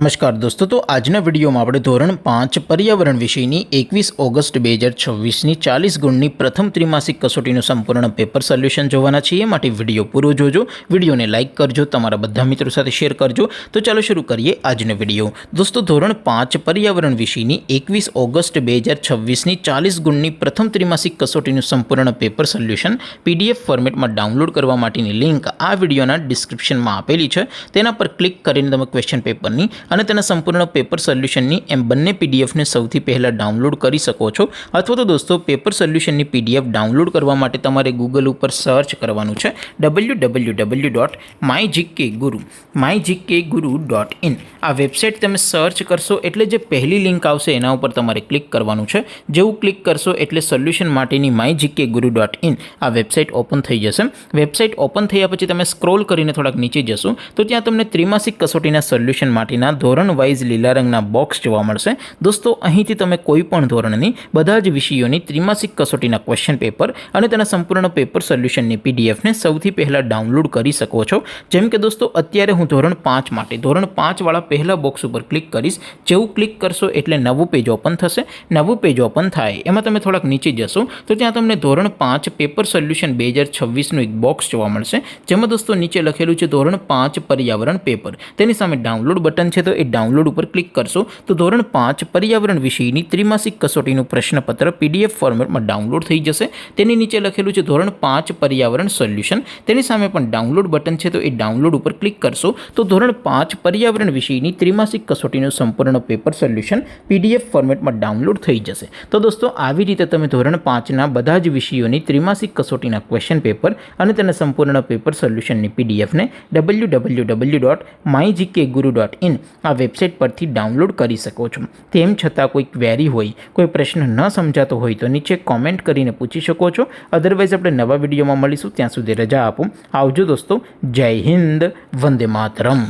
नमस्कार दोस्तों, तो आजना विडियो में આપણે ધોરણ 5 पर्यावरण વિષયની 21 ઓગસ્ટ 2026ની 40 ગુણની પ્રથમ ત્રિમાસિક કસોટીનું સંપૂર્ણ પેપર સોલ્યુશન જોવાના છીએ। માટે વિડિયો પૂરો જોજો, વિડિયોને લાઈક કરજો, તમારા બધા મિત્રો સાથે શેર કરજો। તો ચાલો શરૂ કરીએ આજનો વિડિયો। દોસ્તો, ધોરણ 5 पर्यावरण વિષયની 21 ઓગસ્ટ 2026ની 40 ગુણની પ્રથમ ત્રિમાસિક કસોટીનું સંપૂર્ણ પેપર સોલ્યુશન PDF ફોર્મેટમાં ડાઉનલોડ કરવા માટેની લિંક આ વિડિયોના ડિસ્ક્રિપ્શનમાં આપેલી છે। તેના પર ક્લિક કરીને તમે ક્વેશ્ચન પેપરની અને તેના સંપૂર્ણ પેપર સોલ્યુશનની એમ બંને પીડીએફને સૌથી પહેલાં ડાઉનલોડ કરી શકો છો। અથવા તો દોસ્તો, પેપર સોલ્યુશનની પીડીએફ ડાઉનલોડ કરવા માટે તમારે ગૂગલ ઉપર સર્ચ કરવાનું છે www.mygkguru.in। આ વેબસાઇટ તમે સર્ચ કરશો એટલે જે પહેલી લિંક આવશે એના ઉપર તમારે ક્લિક કરવાનું છે। જેવું ક્લિક કરશો એટલે સોલ્યુશન માટેની mygkguru.in આ વેબસાઇટ ઓપન થઈ જશે। વેબસાઇટ ઓપન થયા પછી તમે સ્ક્રોલ કરીને થોડાક નીચે જશો તો ત્યાં તમને ત્રિમાસિક કસોટીના સોલ્યુશન માટેના ધોરણ વાઇઝ લીલા રંગના બોક્સ જોવા મળશે। દોસ્તો, અહીંથી તમે કોઈ પણ ધોરણની બધા જ વિષયોની ત્રિમાસિક કસોટીના ક્વેશ્ચન પેપર અને તેના સંપૂર્ણ પેપર સોલ્યુશનની પીડીએફને સૌથી પહેલાં ડાઉનલોડ કરી શકો છો। જેમ કે દોસ્તો, અત્યારે હું ધોરણ 5 માટે ધોરણ 5 વાળા પહેલા બોક્સ ઉપર ક્લિક કરીશ। જેવું ક્લિક કરશો એટલે નવું પેજ ઓપન થશે। નવું પેજ ઓપન થાય એમાં તમે થોડાક નીચે જશો તો ત્યાં તમને ધોરણ 5 પેપર સોલ્યુશન 2026નું એક બોક્સ જોવા મળશે। જેમાં દોસ્તો નીચે લખેલું છે ધોરણ 5 पर्यावरण પેપર। તેની સામે ડાઉનલોડ બટન છે, તો એ ડાઉનલોડ ઉપર ક્લિક કરશો તો ધોરણ 5 पर्यावरण વિષયની ત્રિમાસિક કસોટીનું પ્રશ્નપત્ર PDF ફોર્મેટમાં ડાઉનલોડ થઈ જશે। તેની નીચે લખેલું છે ધોરણ 5 पर्यावरण સોલ્યુશન। તેની સામે પણ ડાઉનલોડ બટન છે, તો એ ડાઉનલોડ ઉપર ક્લિક કરશો તો ધોરણ 5 पर्यावरण વિષયની ત્રિમાસિક કસોટીનું સંપૂર્ણ પેપર સોલ્યુશન PDF ફોર્મેટમાં ડાઉનલોડ થઈ જશે। તો દોસ્તો, આવી રીતે તમે ધોરણ 5ના બધા જ વિષયોની ત્રિમાસિક કસોટીના ક્વેશ્ચન પેપર અને તેના સંપૂર્ણ પેપર સોલ્યુશનની પીડીએફને www.mygkguru.in આ વેબસાઇટ પરથી ડાઉનલોડ કરી શકો છો। તેમ છતાં કોઈ ક્વેરી હોય, કોઈ પ્રશ્ન ન સમજાતો હોય તો નીચે કોમેન્ટ કરીને પૂછી શકો છો। અધરવાઇઝ આપણે નવા વિડીયોમાં મળીશું, ત્યાં સુધી રજા આપો। આવજો દોસ્તો, જય હિન્દ, વંદે માતરમ।